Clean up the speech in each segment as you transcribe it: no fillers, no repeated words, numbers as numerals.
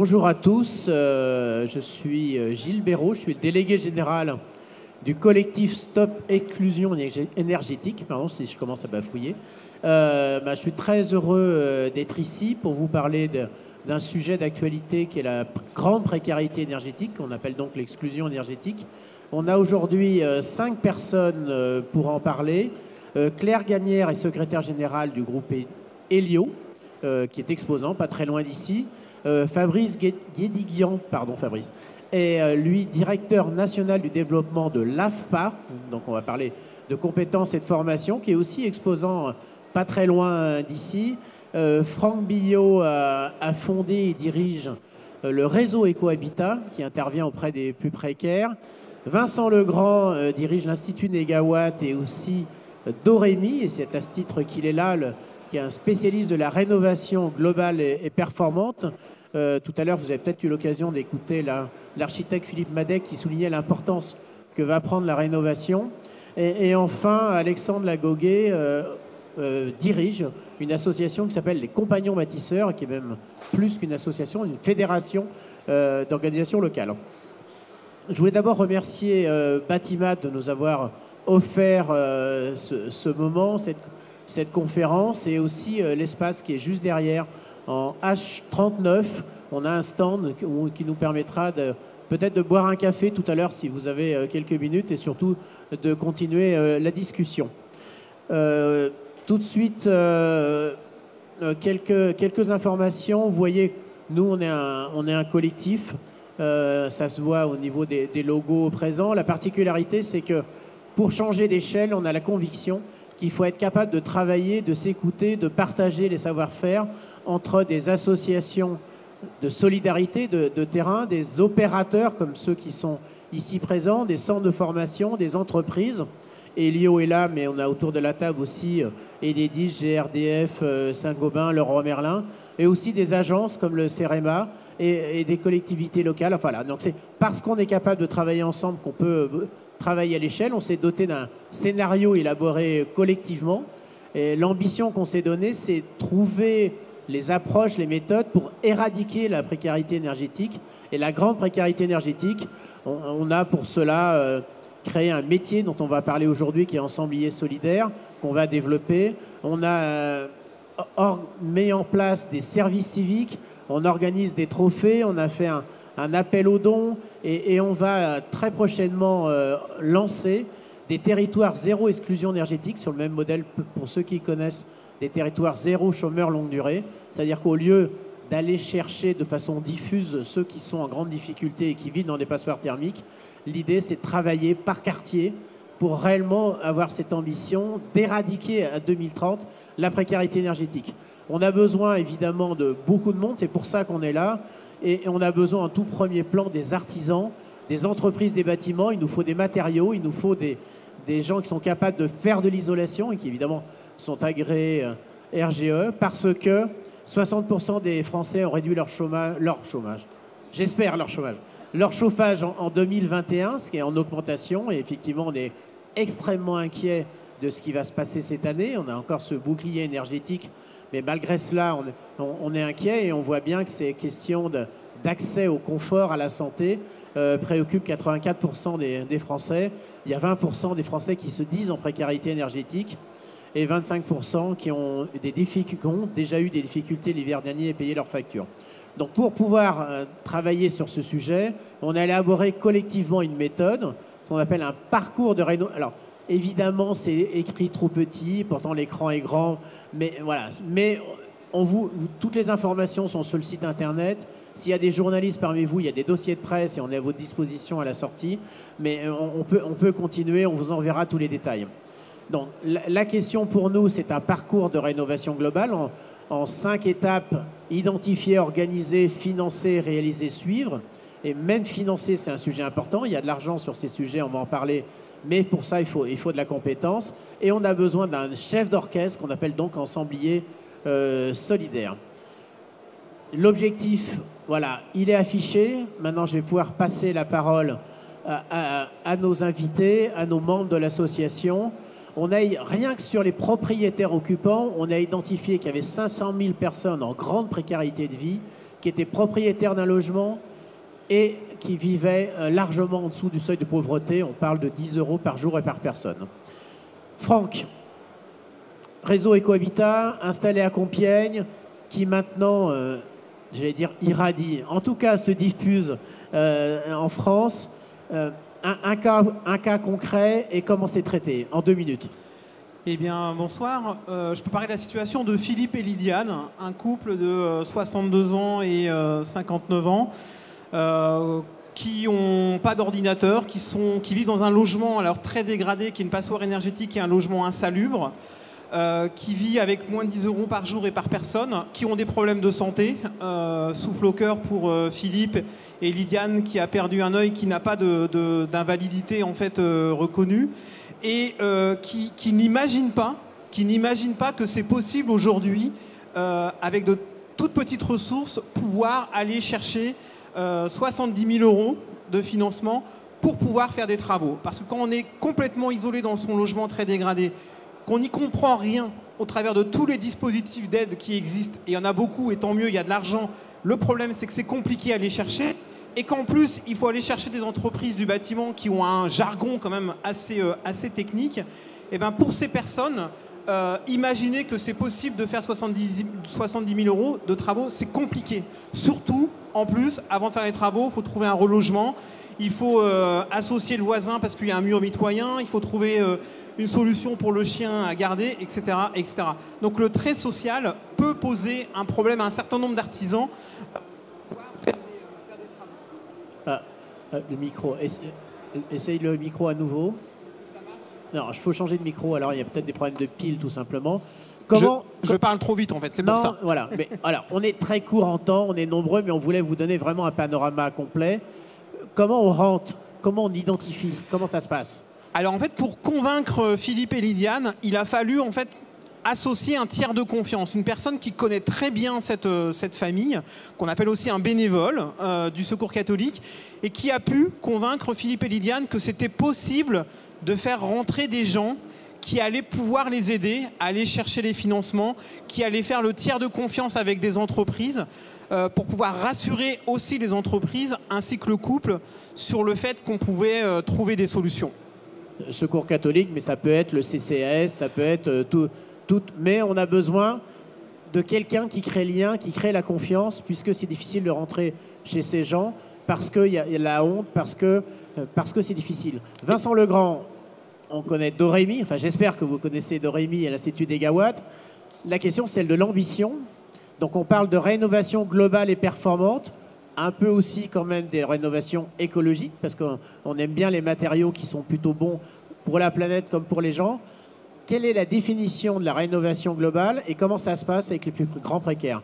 Bonjour à tous, je suis Gilles Béraud, je suis le délégué général du collectif Stop Exclusion Énergétique, pardon si je commence à bafouiller. Je suis très heureux d'être ici pour vous parler d'un sujet d'actualité qui est la grande précarité énergétique, qu'on appelle donc l'exclusion énergétique. On a aujourd'hui 5 personnes pour en parler. Claire Gagnère est secrétaire générale du groupe Elio, qui est exposant, pas très loin d'ici. Fabrice Guédiguian, est lui directeur national du développement de l'AFPA, donc on va parler de compétences et de formation, qui est aussi exposant pas très loin d'ici. Franck Billot a fondé et dirige le réseau Ecohabitat, qui intervient auprès des plus précaires. Vincent Legrand dirige l'Institut Négawatt et aussi Dorémy, et c'est à ce titre qu'il est là, qui est un spécialiste de la rénovation globale et performante. Tout à l'heure, vous avez peut-être eu l'occasion d'écouter l'architecte Philippe Madec qui soulignait l'importance que va prendre la rénovation. Et enfin, Alexandre Lagoguet dirige une association qui s'appelle les Compagnons Bâtisseurs, qui est même plus qu'une association, une fédération d'organisations locales. Je voulais d'abord remercier Batimat de nous avoir offert ce moment, cette conférence, et aussi l'espace qui est juste derrière en H39. On a un stand qui nous permettra peut-être de boire un café tout à l'heure si vous avez quelques minutes, et surtout de continuer la discussion. Tout de suite, quelques informations. Vous voyez, nous on est un collectif, ça se voit au niveau des logos présents. La particularité, c'est que pour changer d'échelle, on a la conviction qu'il faut être capable de travailler, de s'écouter, de partager les savoir-faire entre des associations de solidarité de terrain, des opérateurs comme ceux qui sont ici présents, des centres de formation, des entreprises. Elio est là, mais on a autour de la table aussi Enedis, GRDF, Saint-Gobain, Leroy Merlin, et aussi des agences comme le CEREMA et des collectivités locales. Enfin, là. Donc c'est parce qu'on est capable de travailler ensemble qu'on peut travailler à l'échelle. On s'est doté d'un scénario élaboré collectivement. Et l'ambition qu'on s'est donnée, c'est trouver les approches, les méthodes pour éradiquer la précarité énergétique. Et la grande précarité énergétique, on a pour cela créé un métier dont on va parler aujourd'hui, qui est ensemblier solidaire, qu'on va développer. On a mis en place des services civiques, on organise des trophées, on a fait un appel aux dons, et on va très prochainement lancer des territoires zéro exclusion énergétique, sur le même modèle, pour ceux qui connaissent, des territoires zéro chômeur longue durée. C'est-à-dire qu'au lieu d'aller chercher de façon diffuse ceux qui sont en grande difficulté et qui vivent dans des passoires thermiques, l'idée c'est de travailler par quartier pour réellement avoir cette ambition d'éradiquer à 2030 la précarité énergétique. On a besoin évidemment de beaucoup de monde, c'est pour ça qu'on est là, et on a besoin en tout premier plan des artisans, des entreprises des bâtiments. Il nous faut des matériaux, il nous faut des gens qui sont capables de faire de l'isolation et qui évidemment sont agréés RGE, parce que 60% des Français ont réduit leur chômage, leur chauffage en 2021, ce qui est en augmentation, et effectivement on est extrêmement inquiet de ce qui va se passer cette année. On a encore ce bouclier énergétique, mais malgré cela on est inquiet, et on voit bien que ces questions d'accès au confort, à la santé, préoccupent 84% des Français. Il y a 20% des Français qui se disent en précarité énergétique, et 25% qui ont déjà eu des difficultés l'hiver dernier à payer leurs factures. Donc pour pouvoir travailler sur ce sujet, on a élaboré collectivement une méthode qu'on appelle un parcours de rénovation. Alors évidemment, c'est écrit trop petit, pourtant l'écran est grand, mais voilà. Mais toutes les informations sont sur le site internet. S'il y a des journalistes parmi vous, il y a des dossiers de presse et on est à votre disposition à la sortie. Mais on peut continuer, on vous enverra tous les détails. Donc la question pour nous, c'est un parcours de rénovation globale en 5 étapes: identifier, organiser, financer, réaliser, suivre. Et même financer, c'est un sujet important. Il y a de l'argent sur ces sujets, on va en parler. Mais pour ça, il faut de la compétence. Et on a besoin d'un chef d'orchestre qu'on appelle donc ensemblier solidaire. L'objectif, voilà, il est affiché. Maintenant, je vais pouvoir passer la parole à nos invités, à nos membres de l'association. On a, rien que sur les propriétaires occupants, on a identifié qu'il y avait 500 000 personnes en grande précarité de vie, qui étaient propriétaires d'un logement et qui vivaient largement en dessous du seuil de pauvreté. On parle de 10 € par jour et par personne. Franck, réseau Ecohabitat, installé à Compiègne, qui maintenant, j'allais dire, irradie, en tout cas se diffuse en France. Un cas concret et comment c'est traité en 2 minutes. Eh bien, bonsoir. Je peux parler de la situation de Philippe et Lydiane, un couple de 62 ans et 59 ans, qui n'ont pas d'ordinateur, qui vivent dans un logement alors très dégradé, qui est une passoire énergétique et un logement insalubre, qui vit avec moins de 10 € par jour et par personne, qui ont des problèmes de santé, souffle au cœur pour Philippe et Lydiane qui a perdu un œil, qui n'a pas d'invalidité en fait reconnue, et qui n'imagine pas que c'est possible aujourd'hui, avec de toutes petites ressources, pouvoir aller chercher 70 000 € de financement pour pouvoir faire des travaux. Parce que quand on est complètement isolé dans son logement très dégradé, qu'on n'y comprend rien au travers de tous les dispositifs d'aide qui existent, et il y en a beaucoup, et tant mieux, il y a de l'argent, le problème c'est que c'est compliqué à aller chercher, et qu'en plus il faut aller chercher des entreprises du bâtiment qui ont un jargon quand même assez technique. Et bien pour ces personnes, imaginez que c'est possible de faire 70 000 € de travaux, c'est compliqué. Surtout, en plus, avant de faire les travaux, il faut trouver un relogement, il faut associer le voisin parce qu'il y a un mur mitoyen, il faut trouver une solution pour le chien à garder, etc., etc. Donc le trait social peut poser un problème à un certain nombre d'artisans. Le micro, essaye le micro à nouveau. Non, il faut changer de micro, alors il y a peut-être des problèmes de pile tout simplement. Je parle trop vite en fait, c'est pour ça. Voilà, mais alors on est très court en temps, on est nombreux, mais on voulait vous donner vraiment un panorama complet. Comment on rentre? Comment on identifie? Comment ça se passe? Alors en fait, pour convaincre Philippe et Lydiane, il a fallu en fait associer un tiers de confiance, une personne qui connaît très bien cette famille, qu'on appelle aussi un bénévole du Secours catholique, et qui a pu convaincre Philippe et Lydiane que c'était possible de faire rentrer des gens qui allaient pouvoir les aider à aller chercher les financements, qui allaient faire le tiers de confiance avec des entreprises, pour pouvoir rassurer aussi les entreprises ainsi que le couple sur le fait qu'on pouvait trouver des solutions. Secours catholique, mais ça peut être le CCAS, ça peut être tout. Mais on a besoin de quelqu'un qui crée le lien, qui crée la confiance, puisque c'est difficile de rentrer chez ces gens, parce qu'il y a la honte, parce que c'est difficile. Vincent Legrand, on connaît Dorémy, enfin j'espère que vous connaissez Dorémy et l'Institut des Gawat. La question, c'est celle de l'ambition. Donc on parle de rénovation globale et performante, un peu aussi quand même des rénovations écologiques, parce qu'on aime bien les matériaux qui sont plutôt bons pour la planète comme pour les gens. Quelle est la définition de la rénovation globale et comment ça se passe avec les plus grands précaires?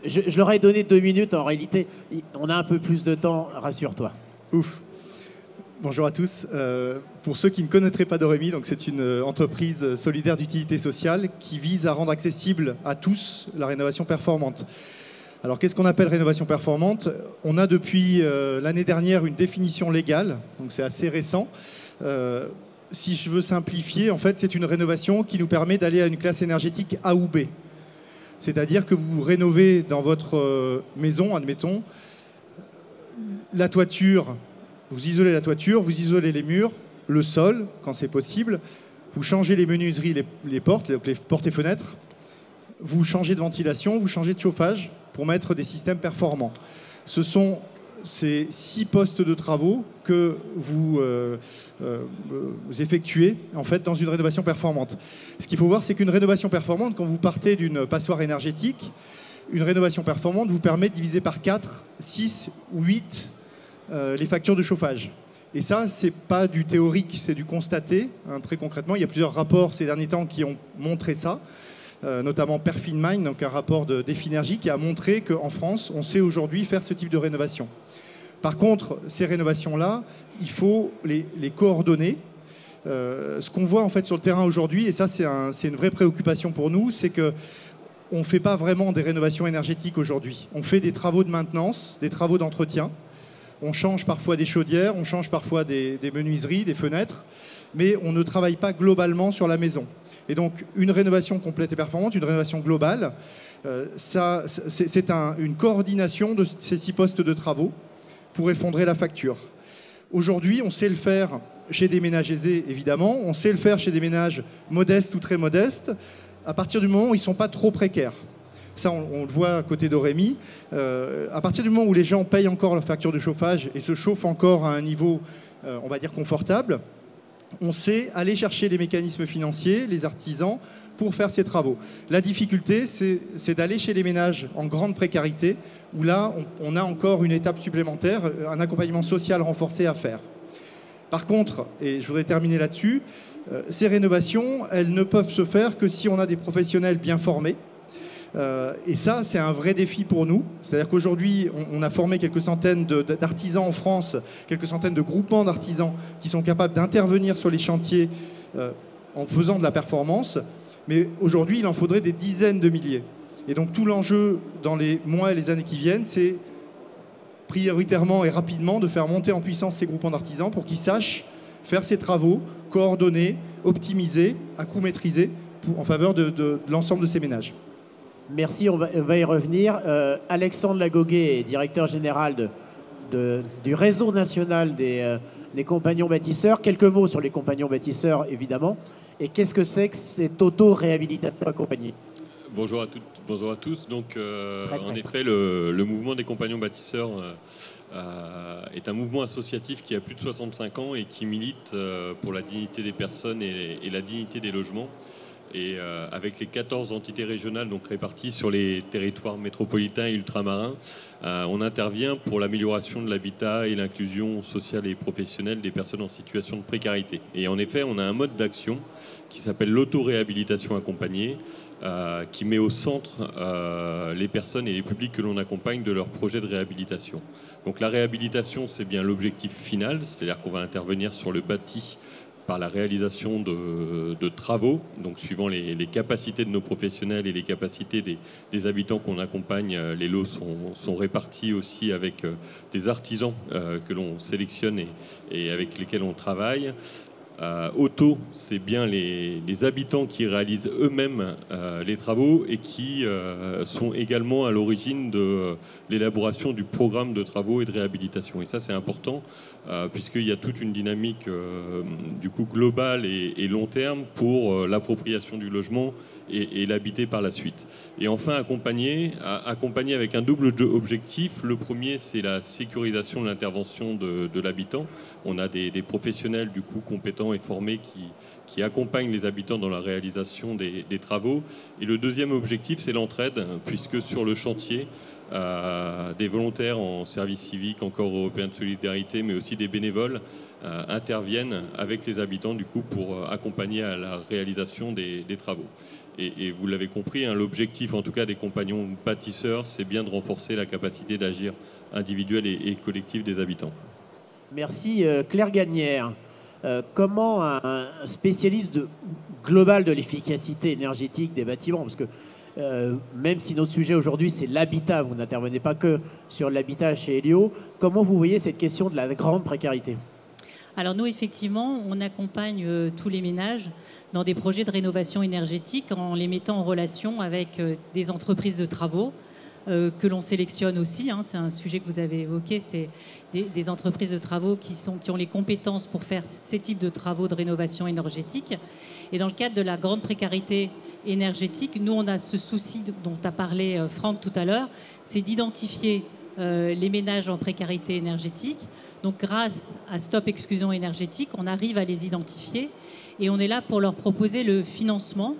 Je leur ai donné 2 minutes, en réalité, on a un peu plus de temps, rassure-toi. Ouf. Bonjour à tous. Pour ceux qui ne connaîtraient pas Dorémy, donc c'est une entreprise solidaire d'utilité sociale qui vise à rendre accessible à tous la rénovation performante. Alors qu'est-ce qu'on appelle rénovation performante? On a depuis l'année dernière une définition légale, donc c'est assez récent. Si je veux simplifier, en fait, c'est une rénovation qui nous permet d'aller à une classe énergétique A ou B. C'est-à-dire que vous rénovez dans votre maison, admettons, la toiture, vous isolez la toiture, vous isolez les murs, le sol, quand c'est possible, vous changez les menuiseries, les portes, donc les portes et fenêtres, vous changez de ventilation, vous changez de chauffage pour mettre des systèmes performants. Ce sont ces 6 postes de travaux que vous effectuez en fait dans une rénovation performante. Ce qu'il faut voir, c'est qu'une rénovation performante, quand vous partez d'une passoire énergétique, une rénovation performante vous permet de diviser par 4, 6 ou 8 les factures de chauffage. Et ça, c'est pas du théorique, c'est du constaté. Hein, très concrètement, il y a plusieurs rapports ces derniers temps qui ont montré ça. Notamment Perfinmine, donc un rapport d'Effinergie qui a montré qu'en France, on sait aujourd'hui faire ce type de rénovation. Par contre, ces rénovations-là, il faut les coordonner. Ce qu'on voit en fait sur le terrain aujourd'hui, et ça c'est une vraie préoccupation pour nous, c'est qu'on ne fait pas vraiment des rénovations énergétiques aujourd'hui. On fait des travaux de maintenance, des travaux d'entretien. On change parfois des chaudières, on change parfois des menuiseries, des fenêtres, mais on ne travaille pas globalement sur la maison. Et donc, une rénovation complète et performante, une rénovation globale, c'est une coordination de ces 6 postes de travaux pour effondrer la facture. Aujourd'hui, on sait le faire chez des ménages aisés, évidemment. On sait le faire chez des ménages modestes ou très modestes, à partir du moment où ils ne sont pas trop précaires. Ça, on le voit à côté d'Aurémy. À partir du moment où les gens payent encore leur facture de chauffage et se chauffent encore à un niveau, on va dire, confortable, on sait aller chercher les mécanismes financiers, les artisans, pour faire ces travaux. La difficulté, c'est d'aller chez les ménages en grande précarité, où là, on a encore une étape supplémentaire, un accompagnement social renforcé à faire. Par contre, et je voudrais terminer là-dessus, ces rénovations, elles ne peuvent se faire que si on a des professionnels bien formés. Et ça, c'est un vrai défi pour nous. C'est-à-dire qu'aujourd'hui, on a formé quelques centaines d'artisans en France, quelques centaines de groupements d'artisans qui sont capables d'intervenir sur les chantiers en faisant de la performance. Mais aujourd'hui, il en faudrait des dizaines de milliers. Et donc tout l'enjeu dans les mois et les années qui viennent, c'est prioritairement et rapidement de faire monter en puissance ces groupements d'artisans pour qu'ils sachent faire ces travaux, coordonnés, optimisés, à coût maîtrisé, en faveur de l'ensemble de ces ménages. Merci, on va y revenir. Alexandre Lagoguet est directeur général du réseau national des compagnons bâtisseurs. Quelques mots sur les compagnons bâtisseurs, évidemment. Et qu'est-ce que c'est que cette auto-réhabilitation accompagnée ? Bonjour à toutes, bonjour à tous. Donc, en effet, le mouvement des compagnons bâtisseurs est un mouvement associatif qui a plus de 65 ans et qui milite pour la dignité des personnes et la dignité des logements. Et avec les 14 entités régionales donc réparties sur les territoires métropolitains et ultramarins, on intervient pour l'amélioration de l'habitat et l'inclusion sociale et professionnelle des personnes en situation de précarité. Et en effet, on a un mode d'action qui s'appelle l'auto-réhabilitation accompagnée, qui met au centre les personnes et les publics que l'on accompagne de leur projet de réhabilitation. Donc la réhabilitation, c'est bien l'objectif final, c'est-à-dire qu'on va intervenir sur le bâti par la réalisation de travaux, donc suivant les capacités de nos professionnels et les capacités des habitants qu'on accompagne. Les lots sont répartis aussi avec des artisans que l'on sélectionne et avec lesquels on travaille. Auto, c'est bien les habitants qui réalisent eux-mêmes les travaux et qui sont également à l'origine de l'élaboration du programme de travaux et de réhabilitation. Et ça, c'est important puisqu'il y a toute une dynamique du coup globale et long terme pour l'appropriation du logement et l'habiter par la suite. Et enfin, accompagner avec un double objectif. Le premier, c'est la sécurisation de l'intervention de l'habitant. On a des professionnels du coup compétents et formés qui accompagnent les habitants dans la réalisation des travaux. Et le deuxième objectif, c'est l'entraide, puisque sur le chantier, des volontaires en service civique, en corps européen de solidarité, mais aussi des bénévoles interviennent avec les habitants du coup pour accompagner à la réalisation des travaux. Et vous l'avez compris, hein, l'objectif en tout cas des compagnons bâtisseurs, c'est bien de renforcer la capacité d'agir individuelle et collective des habitants. Merci. Claire Gagnère, comment un spécialiste global de l'efficacité énergétique des bâtiments, parce que même si notre sujet aujourd'hui c'est l'habitat, vous n'intervenez pas que sur l'habitat chez Elio, comment vous voyez cette question de la grande précarité ? Alors nous, effectivement, on accompagne tous les ménages dans des projets de rénovation énergétique en les mettant en relation avec des entreprises de travaux que l'on sélectionne aussi. Hein, c'est un sujet que vous avez évoqué, c'est des entreprises de travaux qui ont les compétences pour faire ces types de travaux de rénovation énergétique. Et dans le cadre de la grande précarité énergétique, nous, on a ce souci dont a parlé Franck tout à l'heure, c'est d'identifier les ménages en précarité énergétique. Donc grâce à Stop Exclusion Énergétique, on arrive à les identifier et on est là pour leur proposer le financement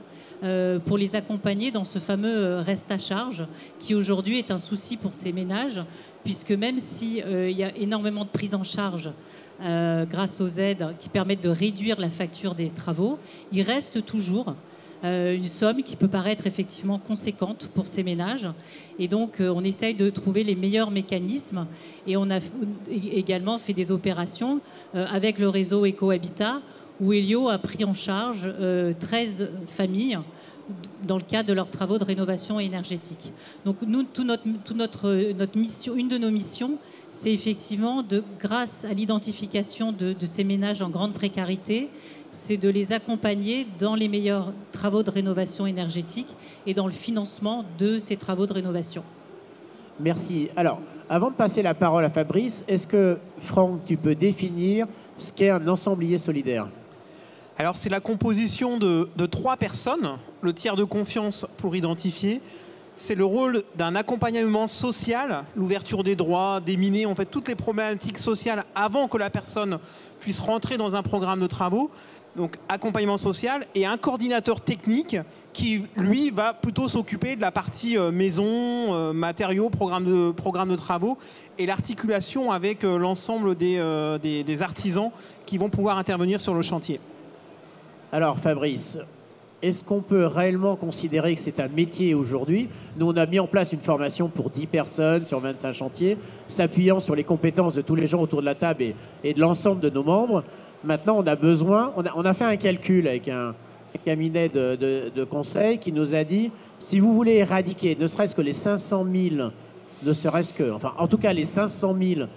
pour les accompagner dans ce fameux reste à charge qui aujourd'hui est un souci pour ces ménages, puisque même s'il y a énormément de prise en charge grâce aux aides qui permettent de réduire la facture des travaux, il reste toujours une somme qui peut paraître effectivement conséquente pour ces ménages. Et donc, on essaye de trouver les meilleurs mécanismes. Et on a également fait des opérations avec le réseau Ecohabitat où Elio a pris en charge 13 familles dans le cadre de leurs travaux de rénovation énergétique. Donc nous, notre mission, une de nos missions, c'est effectivement, grâce à l'identification de ces ménages en grande précarité, c'est de les accompagner dans les meilleurs travaux de rénovation énergétique et dans le financement de ces travaux de rénovation. Merci. Alors, avant de passer la parole à Fabrice, est-ce que, Franck, tu peux définir ce qu'est un ensemblier solidaire ? Alors, c'est la composition de 3 personnes, le tiers de confiance pour identifier. C'est le rôle d'un accompagnement social, l'ouverture des droits, déminer en fait toutes les problématiques sociales avant que la personne puisse rentrer dans un programme de travaux. Donc, accompagnement social et un coordinateur technique qui, lui, va plutôt s'occuper de la partie maison, matériaux, programme de travaux et l'articulation avec l'ensemble des artisans qui vont pouvoir intervenir sur le chantier. Alors, Fabrice, est-ce qu'on peut réellement considérer que c'est un métier aujourd'hui ? Nous, on a mis en place une formation pour 10 personnes sur 25 chantiers, s'appuyant sur les compétences de tous les gens autour de la table et de l'ensemble de nos membres. Maintenant, on a besoin, on a fait un calcul avec un cabinet de conseil qui nous a dit, si vous voulez éradiquer ne serait-ce que les 500 000, en tout cas les 500 000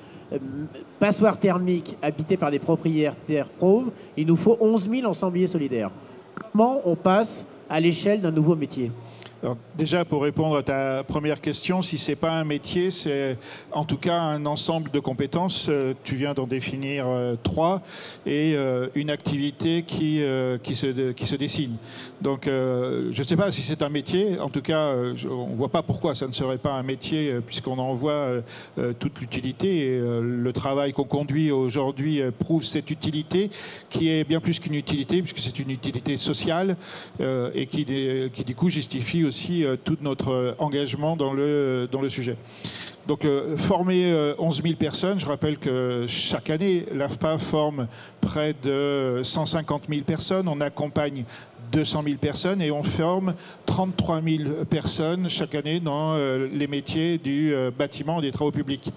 passoires thermiques habitées par des propriétaires pauvres, il nous faut 11 000 ensembliers solidaires. Comment on passe à l'échelle d'un nouveau métier ? Alors, déjà, pour répondre à ta première question, si ce n'est pas un métier, c'est en tout cas un ensemble de compétences. Tu viens d'en définir 3 et une activité qui se dessine. Donc, je ne sais pas si c'est un métier. En tout cas, on ne voit pas pourquoi ça ne serait pas un métier, puisqu'on en voit toute l'utilité. Et le travail qu'on conduit aujourd'hui prouve cette utilité, qui est bien plus qu'une utilité, puisque c'est une utilité sociale et qui du coup justifie aussi tout notre engagement dans le sujet. Donc, former 11 000 personnes, je rappelle que chaque année, l'AFPA forme près de 150 000 personnes, on accompagne 200 000 personnes et on forme 33 000 personnes chaque année dans les métiers du bâtiment et des travaux publics.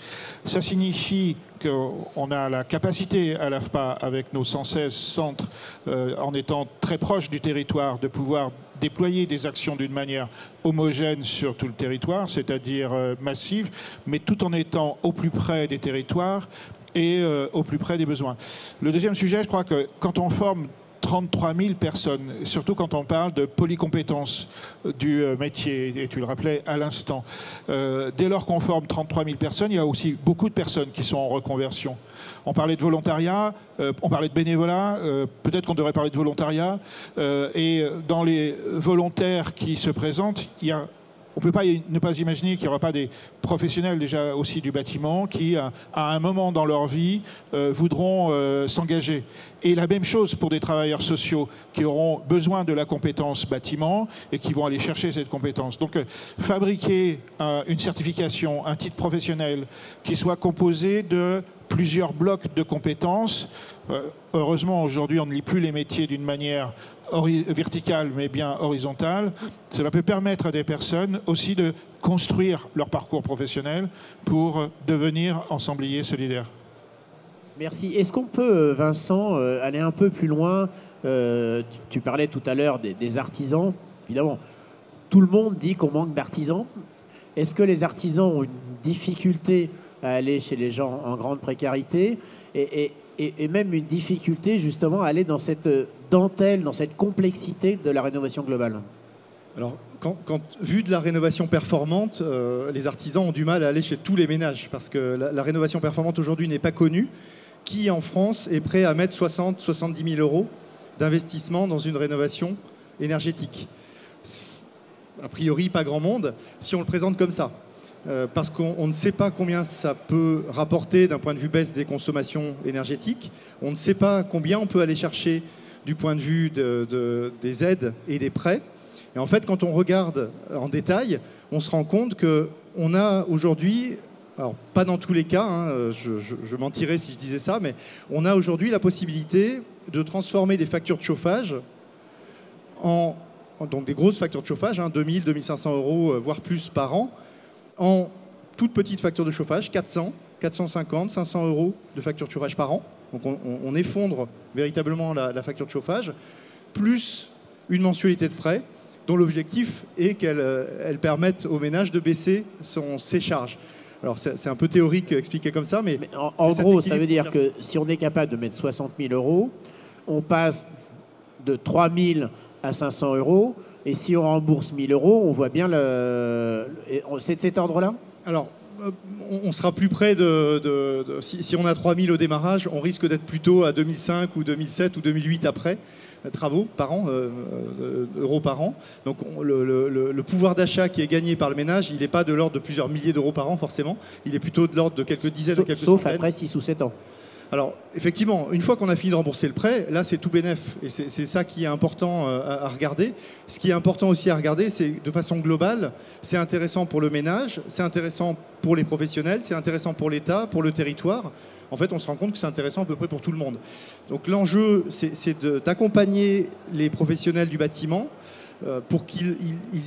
Ça signifie qu'on a la capacité à l'AFPA, avec nos 116 centres, en étant très proche du territoire, de pouvoir déployer des actions d'une manière homogène sur tout le territoire, c'est-à-dire massive, mais tout en étant au plus près des territoires et au plus près des besoins. Le deuxième sujet, je crois que quand on forme 33 000 personnes, surtout quand on parle de polycompétences du métier, et tu le rappelais à l'instant, dès lors qu'on forme 33 000 personnes, il y a aussi beaucoup de personnes qui sont en reconversion. On parlait de volontariat, on parlait de bénévolat, peut-être qu'on devrait parler de volontariat, et dans les volontaires qui se présentent, on ne peut pas ne pas imaginer qu'il n'y aura pas des professionnels déjà aussi du bâtiment qui, à un moment dans leur vie, voudront s'engager. Et la même chose pour des travailleurs sociaux qui auront besoin de la compétence bâtiment et qui vont aller chercher cette compétence. Donc, fabriquer une certification, un titre professionnel qui soit composé de plusieurs blocs de compétences. Heureusement, aujourd'hui, on ne lit plus les métiers d'une manière verticale, mais bien horizontale. Cela peut permettre à des personnes aussi de construire leur parcours professionnel pour devenir ensembliers solidaires. Merci. Est-ce qu'on peut, Vincent, aller un peu plus loin ? Tu parlais tout à l'heure des artisans. Évidemment, tout le monde dit qu'on manque d'artisans. Est-ce que les artisans ont une difficulté à aller chez les gens en grande précarité et même une difficulté justement à aller dans cette dentelle, dans cette complexité de la rénovation globale ? Alors, vu de la rénovation performante, les artisans ont du mal à aller chez tous les ménages parce que la rénovation performante aujourd'hui n'est pas connue. Qui en France est prêt à mettre 70 000 euros d'investissement dans une rénovation énergétique ? A priori, pas grand monde si on le présente comme ça. Parce qu'on ne sait pas combien ça peut rapporter d'un point de vue baisse des consommations énergétiques. On ne sait pas combien on peut aller chercher du point de vue des aides et des prêts. Et en fait, quand on regarde en détail, on se rend compte qu'on a aujourd'hui, alors pas dans tous les cas, hein, je mentirais si je disais ça, mais on a aujourd'hui la possibilité de transformer des factures de chauffage donc des grosses factures de chauffage, 2 000, 2 500 euros, voire plus par an, en toutes petites factures de chauffage, 400, 450, 500 euros de facture de chauffage par an, Donc on effondre véritablement la facture de chauffage, plus une mensualité de prêt, dont l'objectif est qu'elle permette aux ménages de baisser ses charges. Alors c'est un peu théorique expliqué comme ça, mais en gros, ça veut dire que si on est capable de mettre 60 000 euros, on passe de 3 000 à 500 euros, et si on rembourse 1 000 euros, on voit bien c'est de cet ordre-là? Alors, on sera plus près si on a 3 000 au démarrage, on risque d'être plutôt à 2005 ou 2007 ou 2008 après. Travaux par an, euros par an. Donc le pouvoir d'achat qui est gagné par le ménage, il n'est pas de l'ordre de plusieurs milliers d'euros par an forcément, il est plutôt de l'ordre de quelques dizaines ou quelques centaines. Sauf après 6 ou 7 ans. Alors effectivement, une fois qu'on a fini de rembourser le prêt, là c'est tout bénef. Et c'est ça qui est important à regarder. Ce qui est important aussi à regarder, c'est de façon globale, c'est intéressant pour le ménage, c'est intéressant pour les professionnels, c'est intéressant pour l'État, pour le territoire. En fait, on se rend compte que c'est intéressant à peu près pour tout le monde. Donc l'enjeu, c'est d'accompagner les professionnels du bâtiment pour qu'ils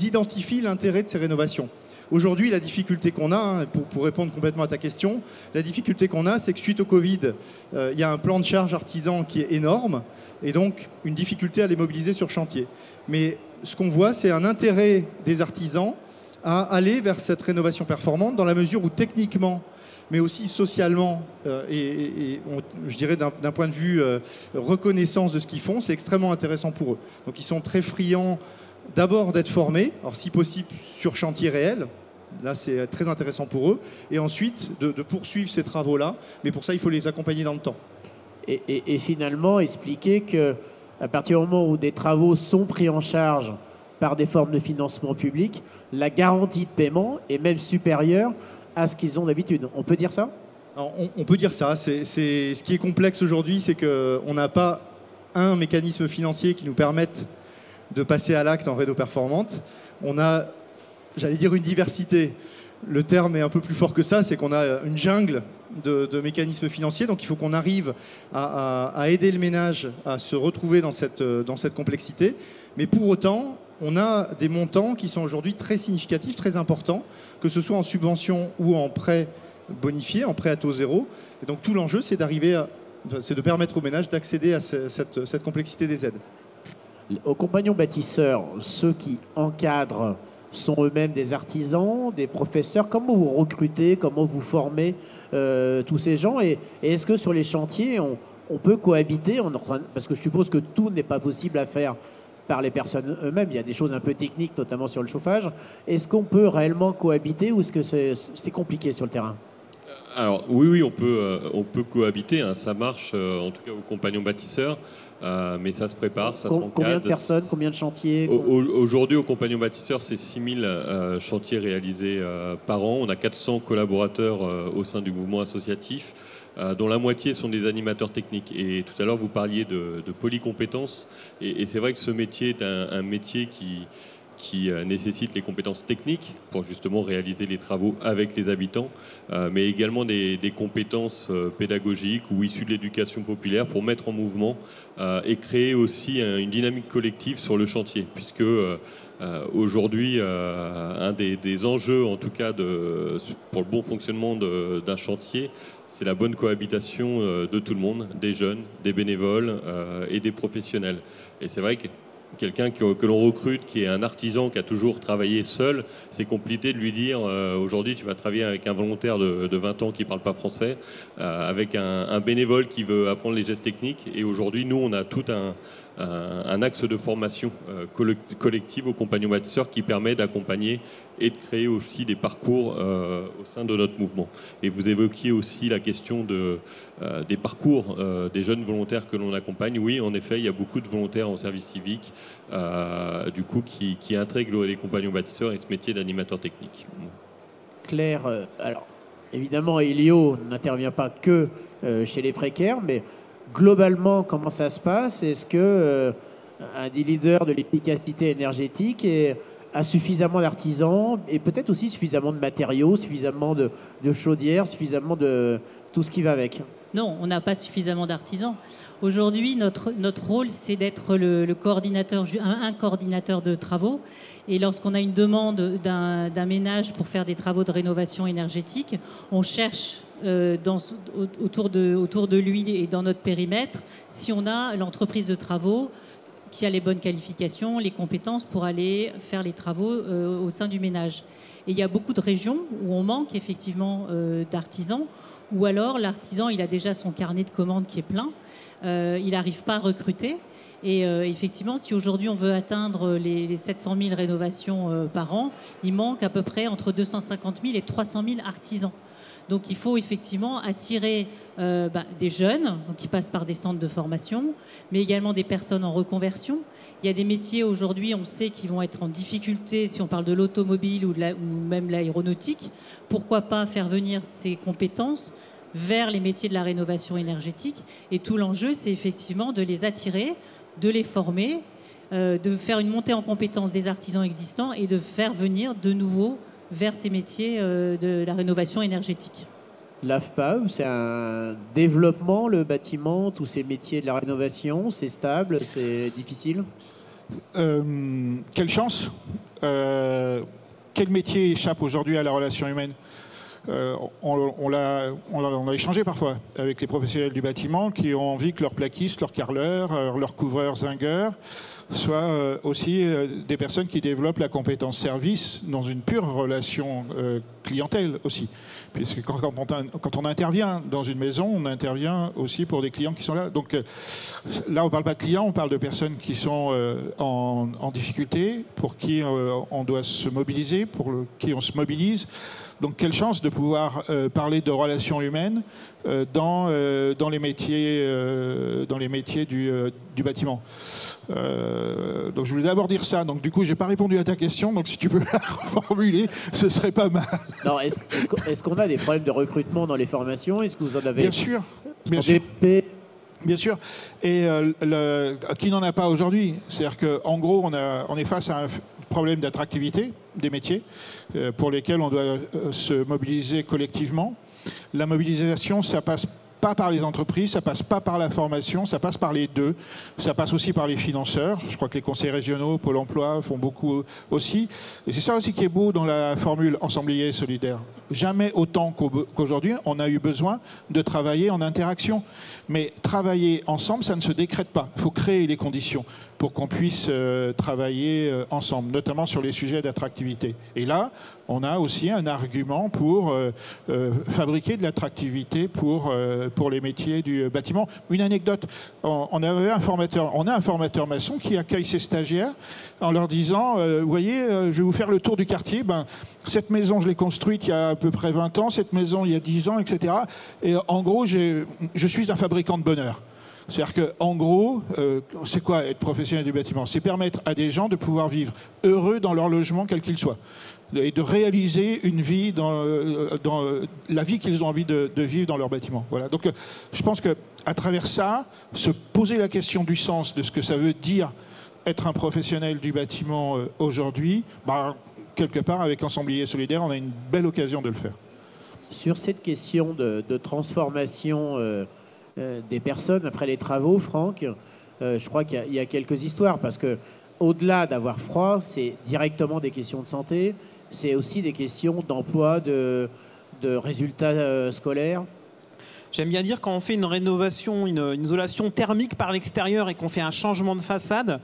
identifient l'intérêt de ces rénovations. Aujourd'hui, la difficulté qu'on a, pour répondre complètement à ta question, la difficulté qu'on a, c'est que suite au Covid, il y a un plan de charge artisan qui est énorme et donc une difficulté à les mobiliser sur chantier. Mais ce qu'on voit, c'est un intérêt des artisans à aller vers cette rénovation performante dans la mesure où techniquement, mais aussi socialement je dirais d'un point de vue reconnaissance de ce qu'ils font, c'est extrêmement intéressant pour eux. Donc ils sont très friands d'abord d'être formés, alors si possible sur chantier réel, là c'est très intéressant pour eux, et ensuite de poursuivre ces travaux-là, mais pour ça il faut les accompagner dans le temps. Et finalement expliquer qu'à partir du moment où des travaux sont pris en charge par des formes de financement public, la garantie de paiement est même supérieure à ce qu'ils ont d'habitude. On peut dire ça? Alors, on peut dire ça. Ce qui est complexe aujourd'hui, c'est qu'on n'a pas un mécanisme financier qui nous permette de passer à l'acte en réno performante. On a, j'allais dire, une diversité. Le terme est un peu plus fort que ça, c'est qu'on a une jungle de mécanismes financiers. Donc il faut qu'on arrive à aider le ménage à se retrouver dans cette complexité. Mais pour autant, on a des montants qui sont aujourd'hui très significatifs, très importants, que ce soit en subvention ou en prêt bonifié, en prêt à taux zéro. Et donc tout l'enjeu, c'est de permettre aux ménages d'accéder à cette complexité des aides. Aux compagnons bâtisseurs, ceux qui encadrent sont eux-mêmes des artisans, des professeurs. Comment vous recrutez, comment vous formez tous ces gens, et est-ce que sur les chantiers, on peut cohabiter parce que je suppose que tout n'est pas possible à faire par les personnes eux-mêmes. Il y a des choses un peu techniques, notamment sur le chauffage. Est-ce qu'on peut réellement cohabiter ou est-ce que c'est compliqué sur le terrain? Alors oui, on peut cohabiter, hein, ça marche, en tout cas aux compagnons bâtisseurs, mais ça se prépare, ça se encadre. Combien de personnes, combien de chantiers? Aujourd'hui, aux compagnons bâtisseurs, c'est 6000 chantiers réalisés par an. On a 400 collaborateurs au sein du mouvement associatif, dont la moitié sont des animateurs techniques. Et tout à l'heure, vous parliez de polycompétences, et c'est vrai que ce métier est un métier qui nécessite les compétences techniques pour justement réaliser les travaux avec les habitants, mais également des compétences pédagogiques ou issues de l'éducation populaire pour mettre en mouvement et créer aussi une dynamique collective sur le chantier, puisque aujourd'hui, un des enjeux, en tout cas pour le bon fonctionnement d'un chantier, c'est la bonne cohabitation de tout le monde, des jeunes, des bénévoles et des professionnels. Et c'est vrai que quelqu'un que l'on recrute, qui est un artisan qui a toujours travaillé seul, c'est compliqué de lui dire aujourd'hui tu vas travailler avec un volontaire de 20 ans qui ne parle pas français, avec un bénévole qui veut apprendre les gestes techniques. Et aujourd'hui, nous, on a tout un axe de formation collective aux compagnons bâtisseurs qui permet d'accompagner et de créer aussi des parcours au sein de notre mouvement. Et vous évoquiez aussi la question des parcours des jeunes volontaires que l'on accompagne. Oui, en effet, il y a beaucoup de volontaires en service civique du coup, qui intègrent les compagnons bâtisseurs et ce métier d'animateur technique. Claire, alors évidemment, Elio n'intervient pas que chez les précaires, mais globalement, comment ça se passe? Est-ce que un des leaders de l'efficacité énergétique a suffisamment d'artisans et peut-être aussi suffisamment de matériaux, suffisamment de chaudières, suffisamment de tout ce qui va avec? Non, on n'a pas suffisamment d'artisans. Aujourd'hui, notre rôle, c'est d'être un coordinateur de travaux. Et lorsqu'on a une demande d'un ménage pour faire des travaux de rénovation énergétique, on cherche autour de lui et dans notre périmètre si on a l'entreprise de travaux qui a les bonnes qualifications, les compétences pour aller faire les travaux au sein du ménage. Et il y a beaucoup de régions où on manque effectivement d'artisans, ou alors l'artisan, il a déjà son carnet de commandes qui est plein, il n'arrive pas à recruter. Et effectivement, si aujourd'hui on veut atteindre les 700 000 rénovations par an, il manque à peu près entre 250 000 et 300 000 artisans. Donc il faut effectivement attirer des jeunes donc, qui passent par des centres de formation, mais également des personnes en reconversion. Il y a des métiers aujourd'hui, on sait, qui vont être en difficulté si on parle de l'automobile ou même l'aéronautique. Pourquoi pas faire venir ces compétences vers les métiers de la rénovation énergétique? Et tout l'enjeu, c'est effectivement de les attirer, de les former, de faire une montée en compétences des artisans existants et de faire venir de nouveaux vers ces métiers de la rénovation énergétique. L'AFPA, c'est un développement, le bâtiment, tous ces métiers de la rénovation, c'est stable, c'est difficile? Quelle chance! Quel métier échappe aujourd'hui à la relation humaine? On a échangé parfois avec les professionnels du bâtiment qui ont envie que leurs plaquistes, leurs carreleurs, leurs couvreurs zingueurs soient aussi des personnes qui développent la compétence service dans une pure relation clientèle aussi. Puisque quand on intervient dans une maison, on intervient aussi pour des clients qui sont là. Donc là, on ne parle pas de clients, on parle de personnes qui sont en difficulté, pour qui on doit se mobiliser, pour qui on se mobilise. Donc quelle chance de pouvoir parler de relations humaines dans les métiers du bâtiment. Donc je voulais d'abord dire ça. Donc du coup, j'ai pas répondu à ta question. Donc si tu peux la reformuler, ce serait pas mal. Non, est-ce qu'on a des problèmes de recrutement dans les formations? Est-ce que vous en avez? Bien sûr. Bien sûr. Bien sûr. Et qui n'en a pas aujourd'hui? C'est-à-dire qu'en gros, on est face à un problème d'attractivité des métiers pour lesquels on doit se mobiliser collectivement. La mobilisation, ça passe pas par les entreprises, ça passe pas par la formation, ça passe par les deux. Ça passe aussi par les financeurs. Je crois que les conseils régionaux, Pôle emploi font beaucoup aussi. Et c'est ça aussi qui est beau dans la formule ensemblier solidaire. Jamais autant qu'aujourd'hui, on a eu besoin de travailler en interaction. Mais travailler ensemble, ça ne se décrète pas. Il faut créer les conditions pour qu'on puisse travailler ensemble, notamment sur les sujets d'attractivité. Et là, on a aussi un argument pour fabriquer de l'attractivité pour les métiers du bâtiment. Une anecdote, on a un formateur maçon qui accueille ses stagiaires en leur disant vous voyez, je vais vous faire le tour du quartier. Cette maison, je l'ai construite il y a à peu près 20 ans, cette maison il y a 10 ans, etc. Et en gros, je suis un fabricant de bonheur. C'est-à-dire qu'en gros, c'est quoi être professionnel du bâtiment? C'est permettre à des gens de pouvoir vivre heureux dans leur logement, quel qu'il soit, et de réaliser une vie dans la vie qu'ils ont envie de vivre dans leur bâtiment. Voilà. Donc je pense qu'à travers ça, se poser la question du sens de ce que ça veut dire être un professionnel du bâtiment aujourd'hui, quelque part, avec Ensemblier Solidaire, on a une belle occasion de le faire. Sur cette question de transformation des personnes après les travaux, Franck, je crois qu'il y a quelques histoires, parce que au-delà d'avoir froid, c'est directement des questions de santé, c'est aussi des questions d'emploi, de résultats scolaires. J'aime bien dire quand on fait une rénovation, une isolation thermique par l'extérieur et qu'on fait un changement de façade,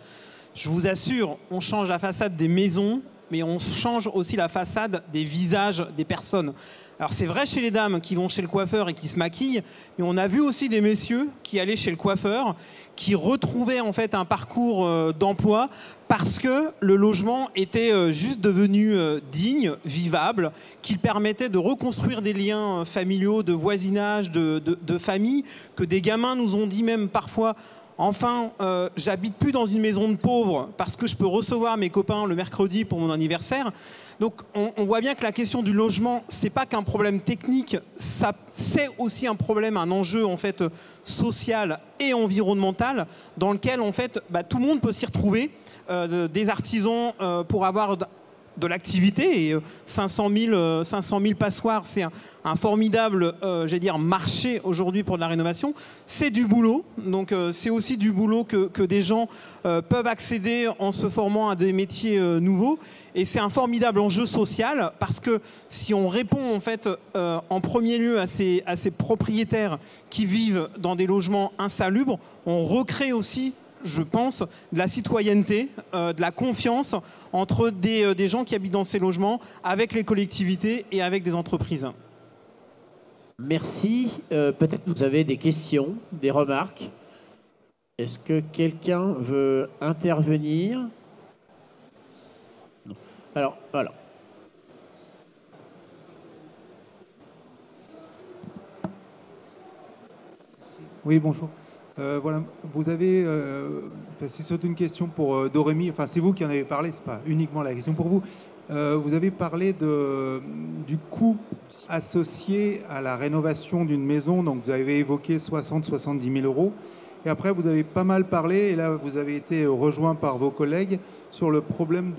je vous assure, on change la façade des maisons, mais on change aussi la façade des visages des personnes. Alors c'est vrai chez les dames qui vont chez le coiffeur et qui se maquillent, mais on a vu aussi des messieurs qui allaient chez le coiffeur, qui retrouvaient en fait un parcours d'emploi parce que le logement était juste devenu digne, vivable, qu'il permettait de reconstruire des liens familiaux, de voisinage, de famille, que des gamins nous ont dit même parfois. Enfin, j'habite plus dans une maison de pauvres parce que je peux recevoir mes copains le mercredi pour mon anniversaire. Donc, on voit bien que la question du logement, c'est pas qu'un problème technique, c'est aussi un problème, un enjeu en fait social et environnemental dans lequel en fait tout le monde peut s'y retrouver, des artisans pour avoir de l'activité, et 500 000 passoires, c'est un formidable j'allais dire, marché aujourd'hui pour de la rénovation. C'est du boulot, donc c'est aussi du boulot que des gens peuvent accéder en se formant à des métiers nouveaux, et c'est un formidable enjeu social, parce que si on répond en fait en premier lieu à ces propriétaires qui vivent dans des logements insalubres, on recrée aussi, je pense, de la citoyenneté, de la confiance entre des gens qui habitent dans ces logements avec les collectivités et avec des entreprises. Merci. Peut-être vous avez des questions, des remarques. Est-ce que quelqu'un veut intervenir? Non. Alors, voilà. Oui, bonjour. Voilà, vous avez, c'est surtout une question pour Dorémy, enfin c'est vous qui en avez parlé, c'est pas uniquement la question pour vous. Vous avez parlé du coût associé à la rénovation d'une maison, donc vous avez évoqué 60-70 000 euros. Et après, vous avez pas mal parlé, et là vous avez été rejoint par vos collègues, sur le problème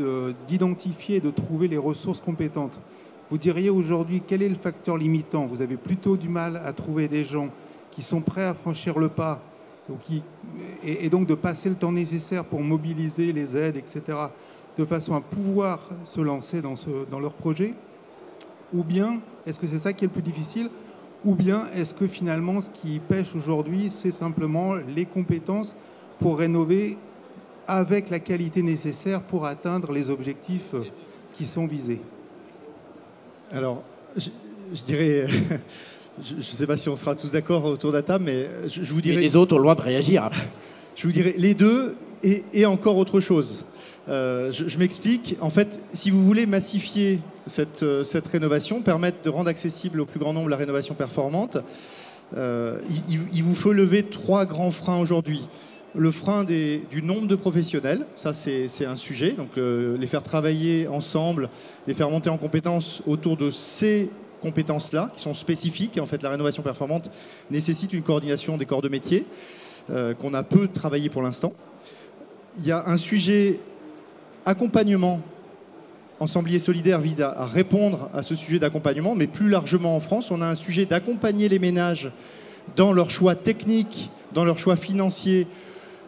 d'identifier et de trouver les ressources compétentes. Vous diriez aujourd'hui, quel est le facteur limitant? Vous avez plutôt du mal à trouver des gens qui sont prêts à franchir le pas, et donc de passer le temps nécessaire pour mobiliser les aides, etc., de façon à pouvoir se lancer dans leur projet? Ou bien, est-ce que c'est ça qui est le plus difficile? Ou bien, est-ce que finalement, ce qui pêche aujourd'hui, c'est simplement les compétences pour rénover avec la qualité nécessaire pour atteindre les objectifs qui sont visés? Alors, je dirais... Je ne sais pas si on sera tous d'accord autour de la table, mais je vous dirais... Et les autres ont le droit de réagir. Je vous dirais les deux et encore autre chose. Je m'explique. En fait, si vous voulez massifier cette rénovation, permettre de rendre accessible au plus grand nombre la rénovation performante, il vous faut lever 3 grands freins aujourd'hui. Le frein du nombre de professionnels, ça c'est un sujet. Donc les faire travailler ensemble, les faire monter en compétences autour de ces compétences-là, qui sont spécifiques. En fait, la rénovation performante nécessite une coordination des corps de métier qu'on a peu travaillé pour l'instant. Il y a un sujet accompagnement. Ensemblier solidaire vise à répondre à ce sujet d'accompagnement, mais plus largement en France, on a un sujet d'accompagner les ménages dans leurs choix techniques, dans leurs choix financiers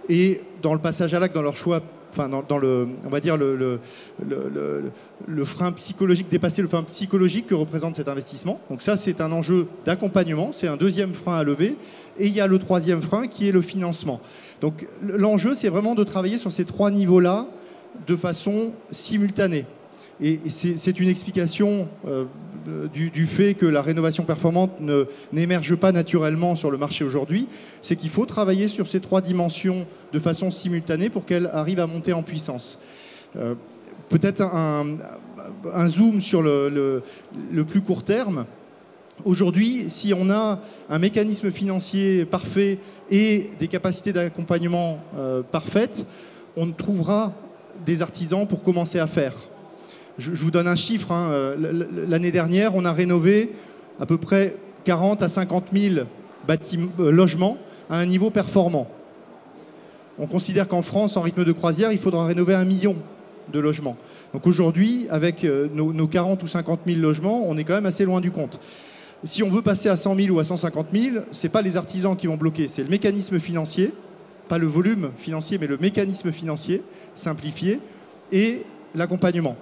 et dans le passage à l'acte, dans leurs choix, enfin dans le, on va dire le frein psychologique, dépasser le frein psychologique que représente cet investissement. Donc ça, c'est un enjeu d'accompagnement, c'est un deuxième frein à lever. Et il y a le troisième frein qui est le financement. Donc l'enjeu, c'est vraiment de travailler sur ces 3 niveaux-là de façon simultanée. Et c'est une explication du fait que la rénovation performante n'émerge pas naturellement sur le marché aujourd'hui. C'est qu'il faut travailler sur ces 3 dimensions de façon simultanée pour qu'elles arrivent à monter en puissance. Peut-être un zoom sur le plus court terme. Aujourd'hui, si on a un mécanisme financier parfait et des capacités d'accompagnement parfaites, on trouvera des artisans pour commencer à faire. Je vous donne un chiffre. L'année dernière, on a rénové à peu près 40 à 50 000 logements à un niveau performant. On considère qu'en France, en rythme de croisière, il faudra rénover 1 million de logements. Donc aujourd'hui, avec nos 40 ou 50 000 logements, on est quand même assez loin du compte. Si on veut passer à 100 000 ou à 150 000, ce n'est pas les artisans qui vont bloquer, c'est le mécanisme financier, pas le volume financier, mais le mécanisme financier simplifié et l'accompagnement.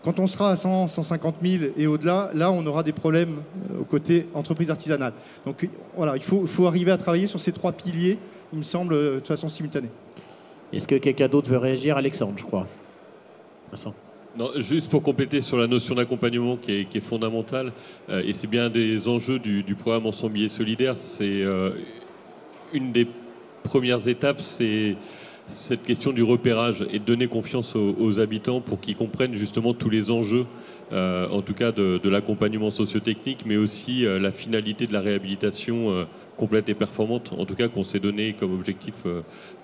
Quand on sera à 100, 150 000 et au-delà, là, on aura des problèmes au côté entreprise artisanale. Donc voilà, il faut arriver à travailler sur ces 3 piliers, il me semble, de façon simultanée. Est-ce que quelqu'un d'autre veut réagir? Alexandre, je crois. Vincent. Non, juste pour compléter sur la notion d'accompagnement qui est fondamentale, et c'est bien des enjeux du programme Ensemblier solidaire, c'est une des premières étapes, c'est cette question du repérage et de donner confiance aux habitants pour qu'ils comprennent justement tous les enjeux, en tout cas de l'accompagnement socio-technique, mais aussi la finalité de la réhabilitation complète et performante, en tout cas qu'on s'est donné comme objectif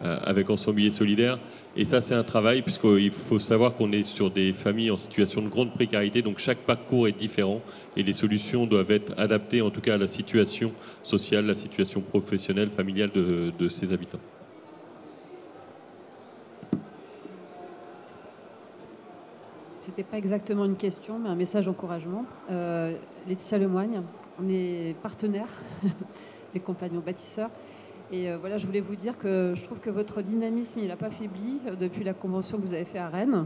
avec Ensemblier solidaire. Et ça, c'est un travail, puisqu'il faut savoir qu'on est sur des familles en situation de grande précarité, donc chaque parcours est différent et les solutions doivent être adaptées, en tout cas à la situation sociale, la situation professionnelle, familiale de ces habitants. c'était pas exactement une question, mais un message d'encouragement. Laetitia Lemoigne, on est partenaire des compagnons bâtisseurs. Et voilà, je voulais vous dire que je trouve que votre dynamisme, il n'a pas faibli depuis la convention que vous avez faite à Rennes.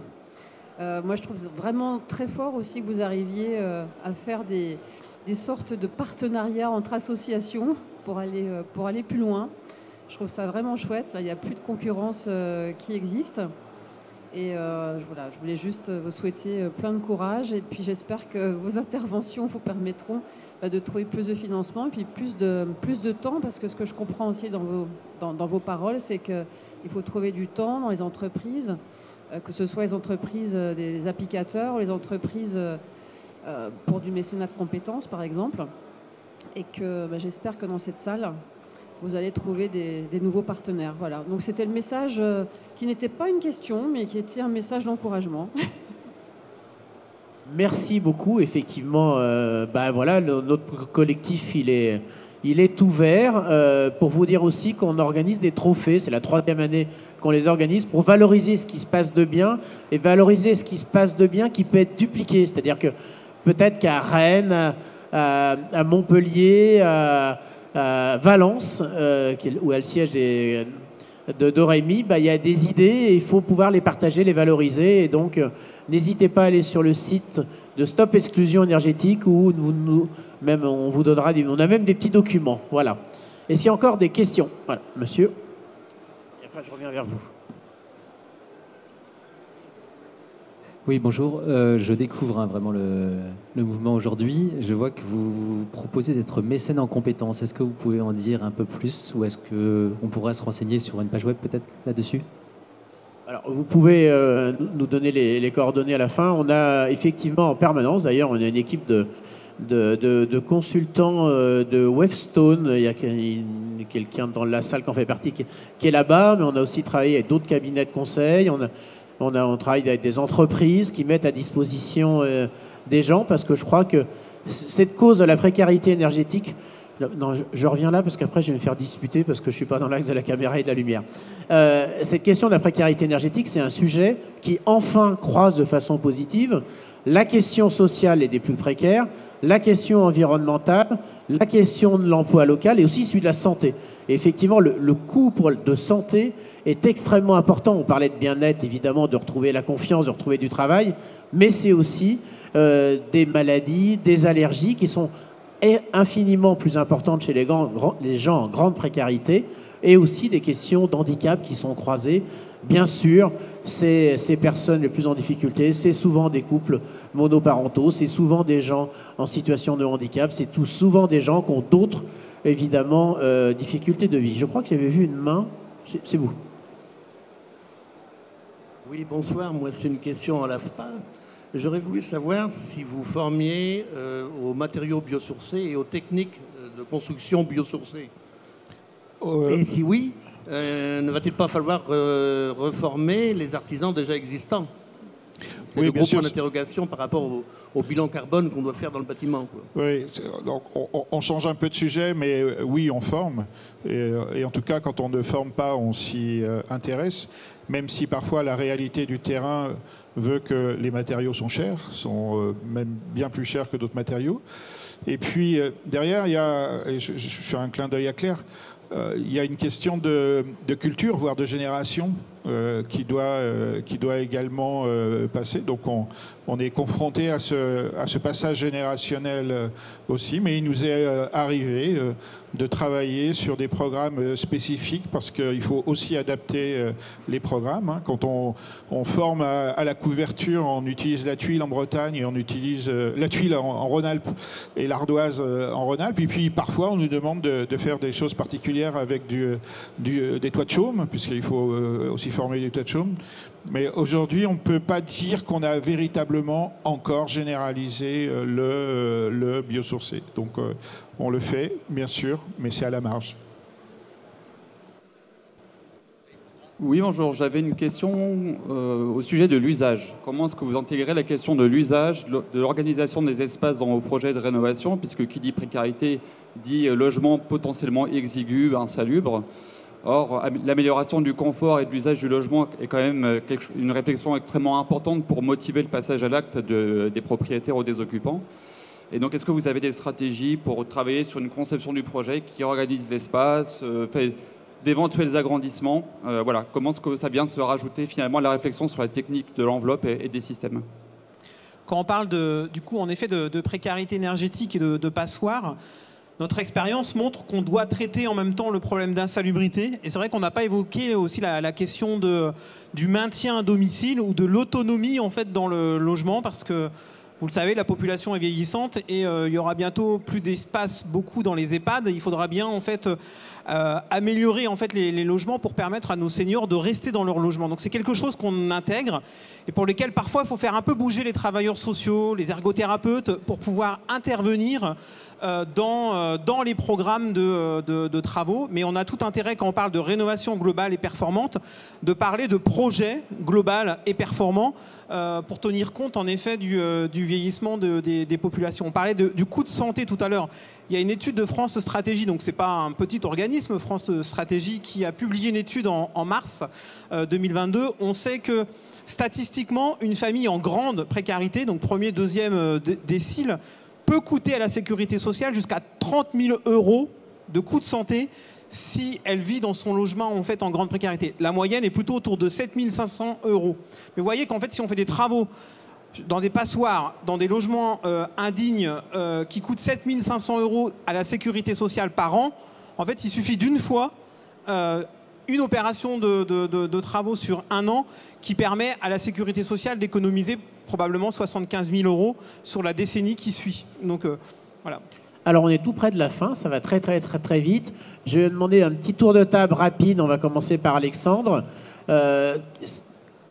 Moi, je trouve vraiment très fort aussi que vous arriviez à faire des sortes de partenariats entre associations pour aller plus loin. Je trouve ça vraiment chouette. Là, il n'y a plus de concurrence qui existe. Et voilà, je voulais juste vous souhaiter plein de courage. Et puis, j'espère que vos interventions vous permettront de trouver plus de financement et puis plus de temps. Parce que ce que je comprends aussi dans vos paroles, c'est qu'il faut trouver du temps dans les entreprises, que ce soit les entreprises des applicateurs ou les entreprises pour du mécénat de compétences, par exemple. Et que j'espère que dans cette salle, vous allez trouver des nouveaux partenaires. Voilà. Donc c'était le message qui n'était pas une question, mais qui était un message d'encouragement. Merci beaucoup. Effectivement, voilà, notre collectif, il est ouvert. Pour vous dire aussi qu'on organise des trophées. C'est la 3e année qu'on les organise pour valoriser ce qui se passe de bien et valoriser ce qui se passe de bien qui peut être dupliqué. C'est-à-dire que peut-être qu'à Rennes, à Montpellier, à Valence, où est le siège d'Oremi, il y a des idées et il faut pouvoir les partager, les valoriser. Et donc, n'hésitez pas à aller sur le site de Stop Exclusion Énergétique où on vous donnera on a même des petits documents. Voilà. Et s'il y a encore des questions, voilà, monsieur. Et après, je reviens vers vous. Oui, bonjour. Je découvre vraiment le mouvement aujourd'hui. Je vois que vous proposez d'être mécène en compétences. Est-ce que vous pouvez en dire un peu plus ou est-ce qu'on pourrait se renseigner sur une page web peut-être là-dessus ? Alors, vous pouvez nous donner les coordonnées à la fin. On a effectivement en permanence, d'ailleurs, on a une équipe de consultants de Wavestone. Il y a quelqu'un dans la salle qui en fait partie qui est là-bas, mais on a aussi travaillé avec d'autres cabinets de conseil. On travaille avec des entreprises qui mettent à disposition des gens parce que je crois que cette cause de la précarité énergétique... Non, je reviens là parce qu'après je vais me faire disputer parce que je ne suis pas dans l'axe de la caméra et de la lumière. Cette question de la précarité énergétique, c'est un sujet qui enfin croise de façon positive la question sociale et des plus précaires, la question environnementale, la question de l'emploi local et aussi celui de la santé. Et effectivement, le coût de santé est extrêmement important. On parlait de bien-être, évidemment, de retrouver la confiance, de retrouver du travail, mais c'est aussi des maladies, des allergies qui sont infiniment plus importantes chez les gens en grande précarité et aussi des questions d'handicap qui sont croisées. Bien sûr, ces personnes les plus en difficulté, c'est souvent des couples monoparentaux, c'est souvent des gens en situation de handicap, c'est souvent des gens qui ont d'autres, évidemment, difficultés de vie. Je crois que j'avais vu une main. C'est vous. Oui, bonsoir. Moi, c'est une question à l'AFPA. J'aurais voulu savoir si vous formiez aux matériaux biosourcés et aux techniques de construction biosourcées. Et si oui, ne va-t-il pas falloir reformer les artisans déjà existants ? C'est le gros point d'interrogation par rapport au bilan carbone qu'on doit faire dans le bâtiment, quoi. Oui, donc on change un peu de sujet, mais oui, on forme. Et en tout cas, quand on ne forme pas, on s'y intéresse, même si parfois la réalité du terrain veut que les matériaux sont chers, sont même bien plus chers que d'autres matériaux. Et puis derrière, il y a, et je fais un clin d'œil à Claire, il y a une question de culture, voire de génération, qui doit également passer. Donc on est confronté à ce passage générationnel aussi, mais il nous est arrivé de travailler sur des programmes spécifiques parce qu'il faut aussi adapter les programmes. Hein. Quand on forme à la couverture, on utilise la tuile en Bretagne et on utilise la tuile en Rhône-Alpes et l'ardoise en Rhône-Alpes. Et puis parfois on nous demande de faire des choses particulières avec des toits de chaume, puisqu'il faut aussi former des toits de chaume. Mais aujourd'hui, on ne peut pas dire qu'on a véritablement encore généralisé le biosourcé. Donc on le fait, bien sûr, mais c'est à la marge. Oui, bonjour. J'avais une question au sujet de l'usage. Comment est-ce que vous intégrez la question de l'usage, de l'organisation des espaces dans vos projets de rénovation, puisque qui dit précarité dit logement potentiellement exigu, insalubre. Or, l'amélioration du confort et de l'usage du logement est quand même une réflexion extrêmement importante pour motiver le passage à l'acte des propriétaires ou des occupants. Et donc, est-ce que vous avez des stratégies pour travailler sur une conception du projet qui organise l'espace, fait d'éventuels agrandissements voilà. Comment est-ce que ça vient de se rajouter finalement à la réflexion sur la technique de l'enveloppe et des systèmes? Quand on parle du coup, en effet, de précarité énergétique et de passoires, notre expérience montre qu'on doit traiter en même temps le problème d'insalubrité. Et c'est vrai qu'on n'a pas évoqué aussi la question du maintien à domicile ou de l'autonomie en fait dans le logement, parce que vous le savez, la population est vieillissante et il y aura bientôt plus d'espace beaucoup dans les EHPAD. Il faudra bien en fait améliorer en fait les logements pour permettre à nos seniors de rester dans leur logement. Donc c'est quelque chose qu'on intègre et pour lesquels parfois il faut faire un peu bouger les travailleurs sociaux, les ergothérapeutes pour pouvoir intervenir dans les programmes de travaux. Mais on a tout intérêt, quand on parle de rénovation globale et performante, de parler de projet global et performant pour tenir compte en effet du vieillissement des populations. On parlait du coût de santé tout à l'heure. Il y a une étude de France Stratégie, donc c'est pas un petit organisme, France Stratégie, qui a publié une étude en mars 2022. On sait que statistiquement, une famille en grande précarité, donc premier, deuxième décile, peut coûter à la sécurité sociale jusqu'à 30 000 € de coûts de santé si elle vit dans son logement en fait en grande précarité. La moyenne est plutôt autour de 7 500 €. Mais vous voyez qu'en fait, si on fait des travaux dans des passoires, dans des logements indignes qui coûtent 7 500 € à la sécurité sociale par an, en fait, il suffit d'une fois une opération de travaux sur un an qui permet à la sécurité sociale d'économiser probablement 75 000 € sur la décennie qui suit. Donc voilà. Alors on est tout près de la fin, ça va très très très très vite. Je vais demander un petit tour de table rapide, on va commencer par Alexandre.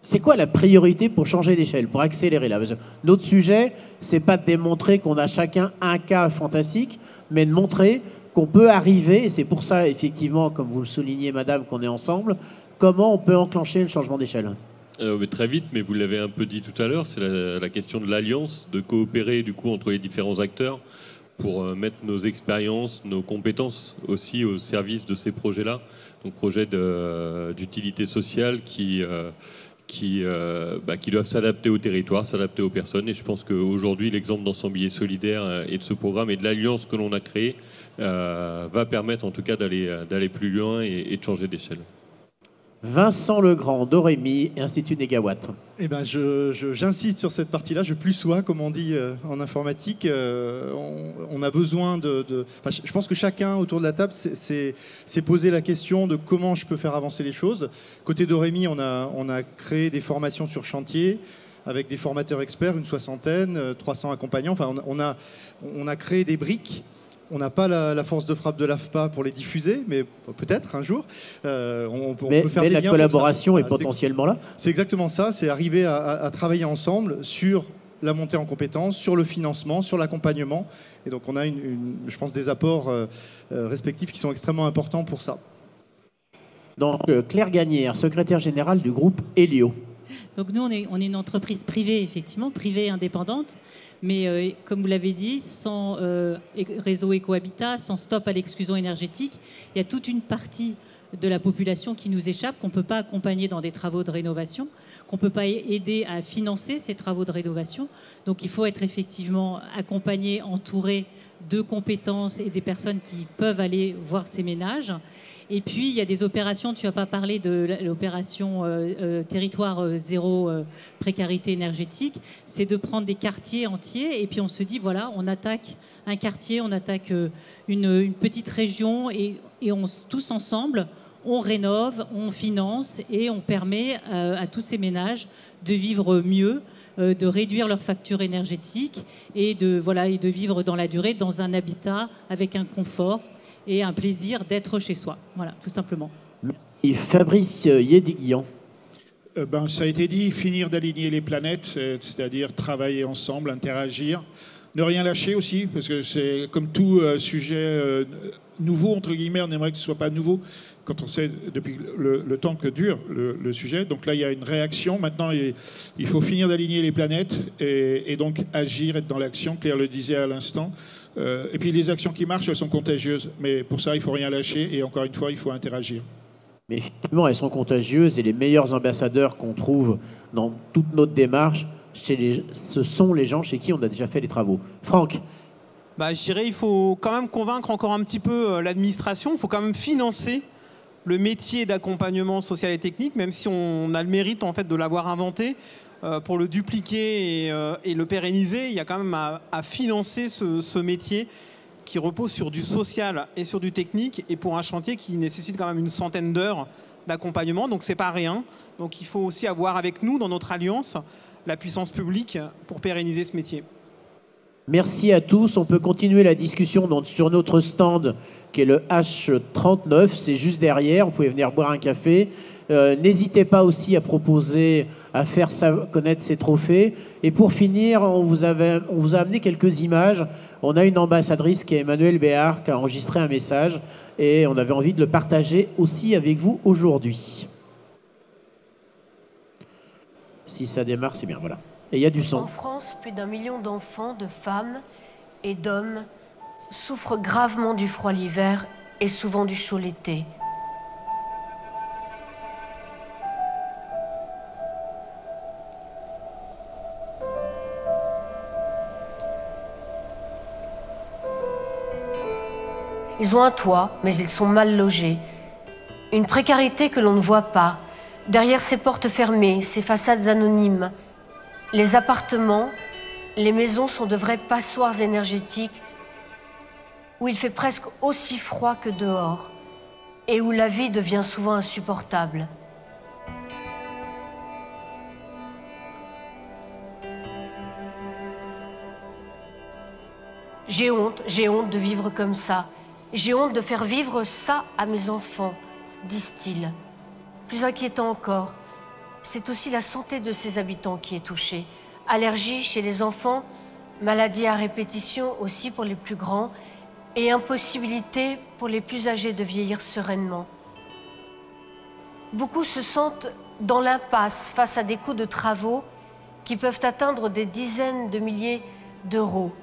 C'est quoi la priorité pour changer d'échelle, pour accélérer là? Notre sujet, c'est pas de démontrer qu'on a chacun un cas fantastique, mais de montrer qu'on peut arriver, et c'est pour ça effectivement, comme vous le soulignez madame, qu'on est ensemble, comment on peut enclencher le changement d'échelle. Très vite, mais vous l'avez un peu dit tout à l'heure, c'est la question de l'alliance, de coopérer du coup entre les différents acteurs pour mettre nos expériences, nos compétences aussi au service de ces projets-là. Donc projets d'utilité sociale qui doivent s'adapter au territoire, s'adapter aux personnes. Et je pense qu'aujourd'hui, l'exemple d'Ensemblier Solidaire et de ce programme et de l'alliance que l'on a créée va permettre en tout cas d'aller plus loin et de changer d'échelle. Vincent Legrand, Dorémy, Institut Négawatt. Eh ben, j'insiste sur cette partie-là, je plus sois, comme on dit en informatique. On a besoin je pense que chacun autour de la table s'est posé la question de comment je peux faire avancer les choses. Côté Dorémy, on a créé des formations sur chantier avec des formateurs experts, une soixantaine, 300 accompagnants. Enfin, on a créé des briques. On n'a pas la force de frappe de l'AFPA pour les diffuser, mais peut-être un jour. On peut faire des liens. Mais la collaboration est potentiellement là. C'est exactement ça, c'est arriver à travailler ensemble sur la montée en compétences, sur le financement, sur l'accompagnement. Et donc on a, je pense, des apports respectifs qui sont extrêmement importants pour ça. Donc Claire Gagnère, secrétaire générale du groupe Helio. Donc nous, on est une entreprise privée, effectivement, privée indépendante, mais comme vous l'avez dit, sans réseau écohabitat, sans stop à l'exclusion énergétique, il y a toute une partie de la population qui nous échappe, qu'on ne peut pas accompagner dans des travaux de rénovation, qu'on ne peut pas aider à financer ces travaux de rénovation. Donc il faut être effectivement accompagné, entouré de compétences et des personnes qui peuvent aller voir ces ménages. Et puis, il y a des opérations, tu n'as pas parlé de l'opération territoire zéro précarité énergétique, c'est de prendre des quartiers entiers et puis on se dit, voilà, on attaque un quartier, on attaque une petite région et tous ensemble, on rénove, on finance et on permet à tous ces ménages de vivre mieux, de réduire leur facture énergétique et de vivre dans la durée, dans un habitat avec un confort et un plaisir d'être chez soi. Voilà, tout simplement. Et Fabrice Yédiguian. Ça a été dit, finir d'aligner les planètes, c'est-à-dire travailler ensemble, interagir, ne rien lâcher aussi, parce que c'est comme tout sujet nouveau, entre guillemets, on aimerait que ce ne soit pas nouveau quand on sait depuis le temps que dure le sujet. Donc là, il y a une réaction. Maintenant, il faut finir d'aligner les planètes et donc agir, être dans l'action. Claire le disait à l'instant. Et puis les actions qui marchent, elles sont contagieuses. Mais pour ça, il ne faut rien lâcher. Et encore une fois, il faut interagir. Mais effectivement, elles sont contagieuses et les meilleurs ambassadeurs qu'on trouve dans toute notre démarche, ce sont les gens chez qui on a déjà fait les travaux. Franck? Je dirais qu'il faut quand même convaincre encore un petit peu l'administration. Il faut quand même financer le métier d'accompagnement social et technique, même si on a le mérite en fait de l'avoir inventé. Pour le dupliquer et le pérenniser, il y a quand même à financer ce métier qui repose sur du social et sur du technique, et pour un chantier qui nécessite quand même une centaine d'heures d'accompagnement, donc c'est pas rien. Donc il faut aussi avoir avec nous, dans notre alliance, la puissance publique pour pérenniser ce métier. Merci à tous. On peut continuer la discussion donc, sur notre stand qui est le H39, c'est juste derrière, vous pouvez venir boire un café. N'hésitez pas aussi à proposer, à faire connaître ces trophées. Et pour finir, on vous a amené quelques images. On a une ambassadrice qui est Emmanuelle Béard qui a enregistré un message et on avait envie de le partager aussi avec vous aujourd'hui. Si ça démarre, c'est bien, voilà. Et il y a du son. En France, plus d'1 million d'enfants, de femmes et d'hommes souffrent gravement du froid l'hiver et souvent du chaud l'été. Ils ont un toit, mais ils sont mal logés. Une précarité que l'on ne voit pas. Derrière ces portes fermées, ces façades anonymes, les appartements, les maisons sont de vraies passoires énergétiques où il fait presque aussi froid que dehors et où la vie devient souvent insupportable. J'ai honte de vivre comme ça. J'ai honte de faire vivre ça à mes enfants, disent-ils. Plus inquiétant encore, c'est aussi la santé de ces habitants qui est touchée. Allergies chez les enfants, maladies à répétition aussi pour les plus grands et impossibilité pour les plus âgés de vieillir sereinement. Beaucoup se sentent dans l'impasse face à des coûts de travaux qui peuvent atteindre des dizaines de milliers d'euros.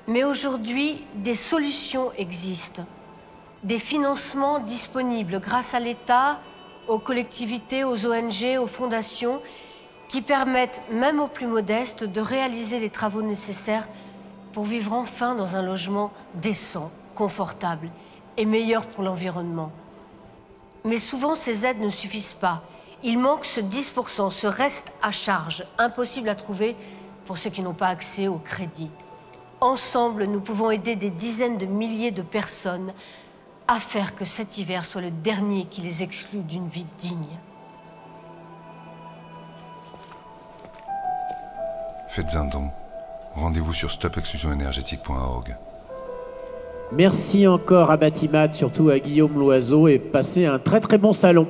Mais aujourd'hui, des solutions existent. Des financements disponibles grâce à l'État, aux collectivités, aux ONG, aux fondations, qui permettent, même aux plus modestes, de réaliser les travaux nécessaires pour vivre enfin dans un logement décent, confortable et meilleur pour l'environnement. Mais souvent, ces aides ne suffisent pas. Il manque ce 10%, ce reste à charge, impossible à trouver pour ceux qui n'ont pas accès au crédit. Ensemble, nous pouvons aider des dizaines de milliers de personnes à faire que cet hiver soit le dernier qui les exclut d'une vie digne. Faites un don. Rendez-vous sur stopexclusionénergétique.org. Merci encore à Batimat, surtout à Guillaume Loiseau, et passez un très très bon salon.